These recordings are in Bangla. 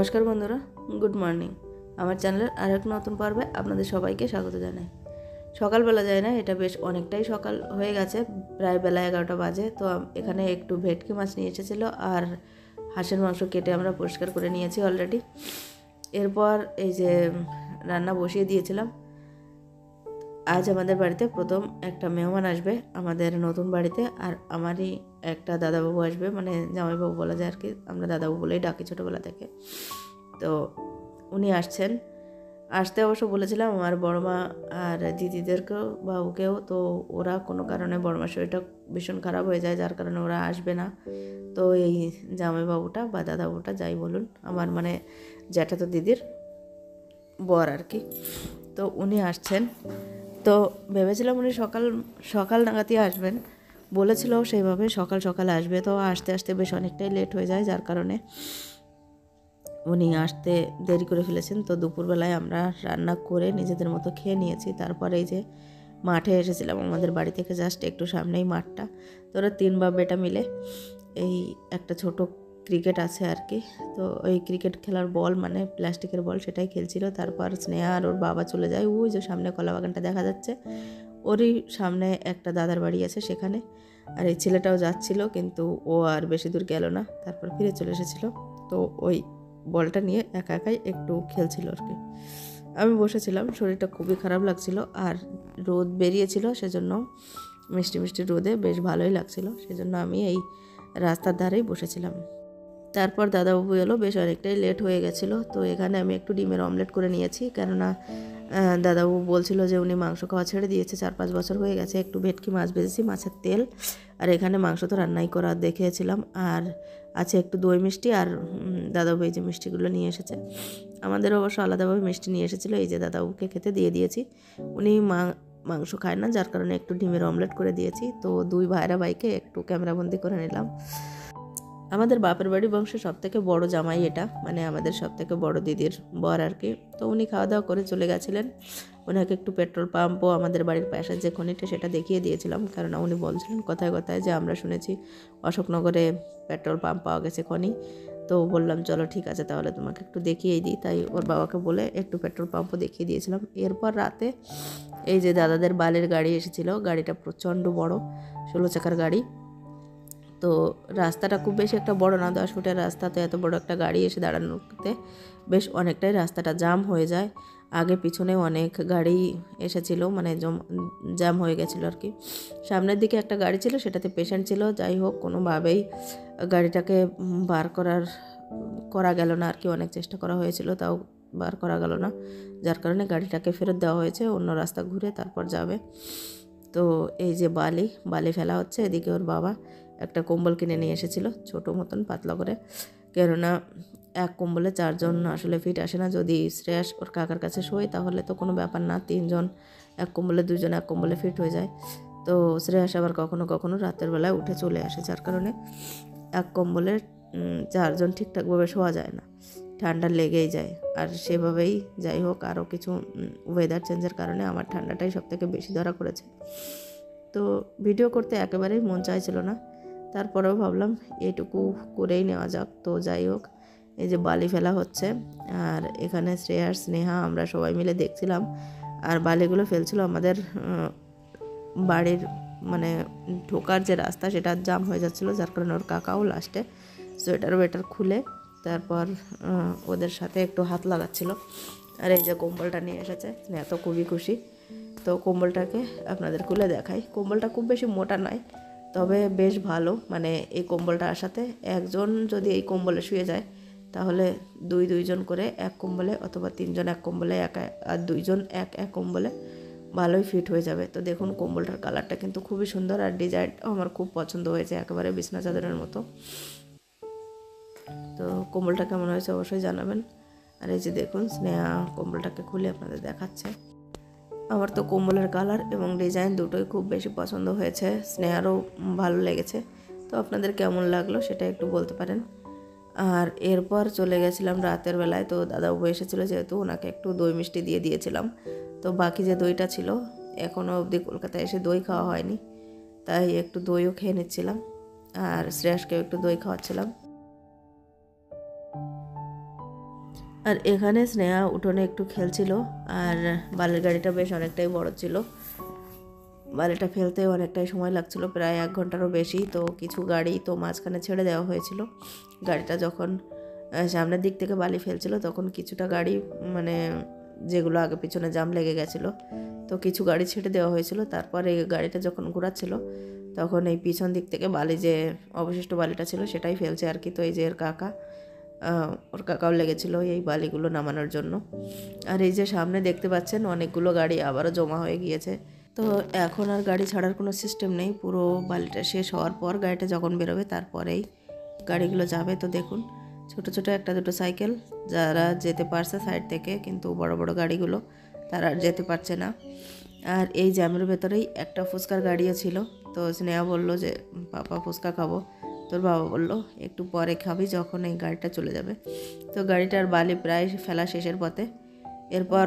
নমস্কার বন্ধুরা, গুড মর্নিং। আমার চ্যানেলের আরেক নতুন পর্বে আপনাদের সবাইকে স্বাগত জানাই। সকালবেলা যায় না, এটা বেশ অনেকটাই সকাল হয়ে গেছে, প্রায় বেলা 11টা বাজে। তো এখানে একটু ভেটকি মাছ নিয়ে এসেছিলো আর হাঁসের মাংস কেটে আমরা পরিষ্কার করে নিয়েছি অলরেডি। এরপর এই যে রান্না বসিয়ে দিয়েছিলাম। আজ আমাদের বাড়িতে প্রথম একটা মেহমান আসবে আমাদের নতুন বাড়িতে, আর আমারই একটা দাদাবাবু আসবে, মানে জামাইবাবু বলা যায় আর কি, আমরা দাদাবাবু বলেই ডাকি ছোটোবেলা থেকে। তো উনি আসছেন, আসতে অবশ্য বলেছিলাম আমার বড়মা আর দিদিদেরকেও বাবুকেও, তো ওরা কোনো কারণে বড়মার শরীরটা ভীষণ খারাপ হয়ে যায়, যার কারণে ওরা আসবে না। তো এই জামাইবাবুটা বা দাদাবাবুটা যাই বলুন, আমার মানে জ্যাঠাতো দিদির বর আর কি, তো উনি আসছেন। তো ভেবেছিলাম উনি সকাল নাগাদই আসবেন, বলেছিল সেইভাবে সকাল সকাল আসবে। তো আস্তে আস্তে বেশ অনেকটাই লেট হয়ে যায়, যার কারণে উনি আসতে দেরি করে ফেলেছেন। তো দুপুরবেলায় আমরা রান্না করে নিজেদের মতো খেয়ে নিয়েছি। তারপরে এই যে মাঠে এসেছিলাম, আমাদের বাড়ি থেকে জাস্ট একটু সামনেই মাঠটা। তো ওরা 3 বাপ বেটা মিলে এই একটা ছোট ক্রিকেট আছে আর কি, তো ওই ক্রিকেট খেলার বল, মানে প্লাস্টিকের বল, সেটাই খেলছিল। তারপর স্নেহা আর ওর বাবা চলে যায় ওই যে সামনে কলা বাগানটা দেখা যাচ্ছে, ওরই সামনে একটা দাদার বাড়ি আছে সেখানে। আর এই ছেলেটাও যাচ্ছিল, কিন্তু ও আর বেশি দূর গেল না, তারপর ফিরে চলে এসেছিলো। তো ওই বলটা নিয়ে একা একাই একটু খেলছিল আর কি। আমি বসেছিলাম, শরীরটা খুবই খারাপ লাগছিল, আর রোদ বেরিয়েছিল, সেজন্য মিষ্টি মিষ্টি রোদে বেশ ভালোই লাগছিল, সেজন্য আমি এই রাস্তার ধারেই বসেছিলাম। তারপর দাদাবাবু এলো, বেশ অনেকটাই লেট হয়ে গেছিলো। তো এখানে আমি একটু ডিমের অমলেট করে নিয়েছি, কেননা দাদাবাবু বলছিল যে উনি মাংস খাওয়া ছেড়ে দিয়েছে, 4-5 বছর হয়ে গেছে। একটু ভেটকি মাছ ভেজেছি, মাছের তেল, আর এখানে মাংস তো রান্নাই করা দেখিয়েছিলাম, আর আছে একটু দই মিষ্টি, আর দাদাবাবু এই যে মিষ্টিগুলো নিয়ে এসেছে। আমাদের অবশ্য আলাদাভাবে মিষ্টি নিয়ে এসেছিলো, এই যে দাদাবাবুকে খেতে দিয়ে দিয়েছি। উনি মাংস খায় না, যার কারণে একটু ডিমের অমলেট করে দিয়েছি। তো দুই ভাইরা ভাইকে একটু ক্যামেরাবন্দি করে নিলাম। আমাদের বাপের বাড়ি বংশের সবথেকে বড় জামাই এটা, মানে আমাদের সবথেকে বড় দিদির বর আর কি। তো উনি খাওয়া দাওয়া করে চলে গেছিলেন। ওনাকে একটু পেট্রোল পাম্পও আমাদের বাড়ির পাশে যে খনিটা সেটা দেখিয়ে দিয়েছিলাম, কেননা উনি বলছিলেন কথায় কথায় যে আমরা শুনেছি অশোকনগরে পেট্রোল পাম্প পাওয়া গেছে খনি। তো বললাম চলো ঠিক আছে, তাহলে তোমাকে একটু দেখিয়েই দিই। তাই ওর বাবাকে বলে একটু পেট্রোল পাম্পও দেখিয়ে দিয়েছিলাম। এরপর রাতে এই যে দাদাদের বালের গাড়ি এসেছিল, গাড়িটা প্রচণ্ড বড় 16 চাকার গাড়ি। তো রাস্তাটা খুব বেশি একটা বড় না, 10 ফুটের রাস্তা, তো এত বড় একটা গাড়ি এসে দাঁড়ানোতে বেশ অনেকটাই রাস্তাটা জাম হয়ে যায়। আগে পিছনে অনেক গাড়ি এসেছিল, মানে জ্যাম হয়ে গেছিলো আর কি। সামনের দিকে একটা গাড়ি ছিল, সেটাতে পেশেন্ট ছিল। যাই হোক, কোনোভাবেই গাড়িটাকে বার করা গেল না আর কি। অনেক চেষ্টা করা হয়েছিল, তাও বার করা গেল না, যার কারণে গাড়িটাকে ফেরত দেওয়া হয়েছে, অন্য রাস্তা ঘুরে তারপর যাবে। তো এই যে বালি ফেলা হচ্ছে, এদিকে ওর বাবা একটা কম্বল কিনে নিয়ে এসেছিলো, ছোটো মতন পাতলা করে, কেননা এক কম্বলে 4 জন আসলে ফিট আসে না। যদি শ্রেয়াস ওর কাকার কাছে শোয় তাহলে তো কোনো ব্যাপার না, 3 জন এক কম্বলে, 2 জন এক কম্বলে ফিট হয়ে যায়। তো শ্রেয়াস আবার কখনো কখনো রাতের বেলায় উঠে চলে আসে, যার কারণে এক কম্বলে 4 জন ঠিকঠাকভাবে শোয়া যায় না, ঠান্ডা লেগেই যায়। আর সেভাবেই যাই হোক, আরও কিছু ওয়েদার চেঞ্জের কারণে আমার ঠান্ডাটাই সবথেকে বেশি ধরা করেছে। তো ভিডিও করতে একেবারেই মন চাইছিল না, তারপরেও ভাবলাম এইটুকু করেই নেওয়া যাক। তো যাই হোক, এই যে বালি ফেলা হচ্ছে, আর এখানে শ্রেয়াস, স্নেহা, আমরা সবাই মিলে দেখছিলাম। আর বালিগুলো ফেলছিল আমাদের বাড়ির, মানে ঢোকার যে রাস্তা সেটা জাম হয়ে যাচ্ছিলো, যার কারণে ওর কাকাও লাস্টে সোয়েটার খুলে তারপর ওদের সাথে একটু হাত লাগাচ্ছিল। আর এই যে কম্বলটা নিয়ে এসেছে, স্নেহা তো খুবই খুশি। তো কম্বলটাকে আপনাদের খুলে দেখাই। কম্বলটা খুব বেশি মোটা নয়, তবে বেশ ভালো। মানে এই কম্বলটা আসাতে একজন যদি এই কম্বলে শুয়ে যায়, তাহলে 2জন করে এক কম্বলে, অথবা 3 জন এক কম্বলে, আর 2 জন এক কম্বলে ভালোই ফিট হয়ে যাবে। তো দেখুন, কম্বলটার কালারটা কিন্তু খুবই সুন্দর, আর ডিজাইনটাও আমার খুব পছন্দ হয়েছে, একেবারে বিছনা চাদরের মতো। তো কম্বলটা কেমন হয়েছে অবশ্যই জানাবেন। আর এই যে দেখুন, স্নেহা কম্বলটাকে খুলে আপনাদের দেখাচ্ছে। আমার তো কম্বলের কালার এবং ডিজাইন দুটোই খুব বেশি পছন্দ হয়েছে, স্নেহারও ভালো লেগেছে। তো আপনাদের কেমন লাগলো সেটা একটু বলতে পারেন। আর এরপর চলে গেছিলাম রাতের বেলায়। তো দাদাবাবু এসেছিলো, যেহেতু ওনাকে একটু দই মিষ্টি দিয়ে দিয়েছিলাম। তো বাকি যে দইটা ছিল, এখনও অবধি কলকাতায় এসে দই খাওয়া হয়নি, তাই একটু দইও খেয়ে নিচ্ছিলাম, আর শ্রেয়াসকেও একটু দই খাওয়াচ্ছিলাম। আর এখানে স্নেহা উঠোনে একটু খেলছিল। আর বালির গাড়িটা বেশ অনেকটাই বড় ছিল, বালিটা ফেলতে অনেকটাই সময় লাগছিল, প্রায় 1 ঘন্টারও বেশি। তো কিছু গাড়ি তো মাঝখানে ছেড়ে দেওয়া হয়েছিল। গাড়িটা যখন সামনের দিক থেকে বালি ফেলছিল তখন কিছুটা গাড়ি মানে যেগুলো আগে পিছনে জাম লেগে গেছিলো, তো কিছু গাড়ি ছেড়ে দেওয়া হয়েছিল। তারপরে এই গাড়িটা যখন ঘোরাচ্ছিল তখন এই পিছন দিক থেকে বালি যে অবশিষ্ট বালিটা ছিল সেটাই ফেলছে আর কি। তো এই যে ওর কাকাও লেগেছিল এই বালিগুলো নামানোর জন্য। আর এই যে সামনে দেখতে পাচ্ছেন অনেকগুলো গাড়ি আবারও জমা হয়ে গিয়েছে। তো এখন আর গাড়ি ছাড়ার কোনো সিস্টেম নেই, পুরো বালিটা শেষ হওয়ার পর গাড়িটা যখন বেরোবে তারপরেই গাড়িগুলো যাবে। তো দেখুন ছোট ছোট একটা দুটো সাইকেল যারা যেতে পারছে সাইড থেকে, কিন্তু বড় বড় গাড়িগুলো তারা আর যেতে পারছে না। আর এই জ্যামের ভেতরেই একটা ফুচকার গাড়িও ছিল। তো স্নেহা বলল যে পাপা ফুচকা খাবো, তোর বাবা বলল একটু পরে খাবি যখন এই গাড়িটা চলে যাবে। তো গাড়িটার বালি প্রায় ফেলা শেষের পথে। এরপর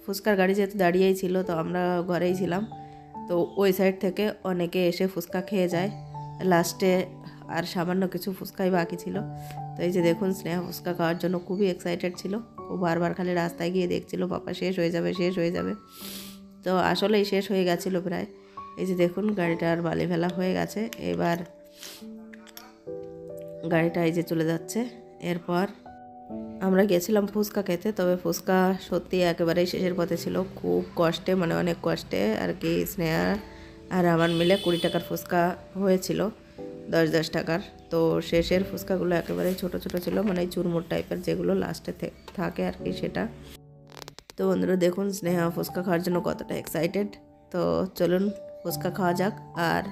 ফুচকার গাড়ি যেহেতু দাঁড়িয়েই ছিল, তো আমরা ঘরেই ছিলাম, তো ওই সাইড থেকে অনেকে এসে ফুচকা খেয়ে যায়। লাস্টে আর সামান্য কিছু ফুচকাই বাকি ছিল। তো এই যে দেখুন স্নেহা ফুচকা খাওয়ার জন্য খুবই এক্সাইটেড ছিল, ও বারবার খালি রাস্তায় গিয়ে দেখছিল পাপা শেষ হয়ে যাবে শেষ হয়ে যাবে। তো আসলেই শেষ হয়ে গেছিলো প্রায়। এই যে দেখুন গাড়িটার বালি ফেলা হয়ে গেছে, এবার গাড়িটা এই যে চলে যাচ্ছে। এরপর আমরা গেছিলাম ফুচকা খেতে, তবে ফুচকা সত্যি একেবারেই শেষের পথে ছিল, খুব কষ্টে মানে অনেক কষ্টে আর কি। স্নেহা আর আমার মিলে 20 টাকার ফুচকা হয়েছিল, 10-10 টাকার। তো শেষের ফুচকাগুলো একেবারেই ছোট ছোট ছিল, মানে চুরমুর টাইপের যেগুলো লাস্টে থাকে আর কি সেটা। তো বন্ধুরা দেখুন স্নেহা ফুচকা খাওয়ার জন্য কতটা এক্সাইটেড। তো চলুন ফুচকা খাওয়া যাক। আর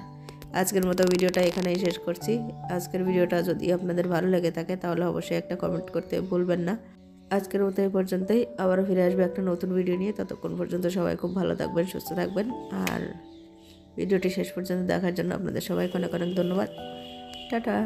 আজকের মতো ভিডিওটা এখানেই শেষ করছি। আজকের ভিডিওটা যদি আপনাদের ভালো লেগে থাকে তাহলে অবশ্যই একটা কমেন্ট করতে ভুলবেন না। আজকের মতো এই পর্যন্তই, আবারও ফিরে আসবে একটা নতুন ভিডিও নিয়ে। ততক্ষণ পর্যন্ত সবাই খুব ভালো থাকবেন, সুস্থ থাকবেন। আর ভিডিওটি শেষ পর্যন্ত দেখার জন্য আপনাদের সবাইকে অনেক অনেক ধন্যবাদ। টাটা।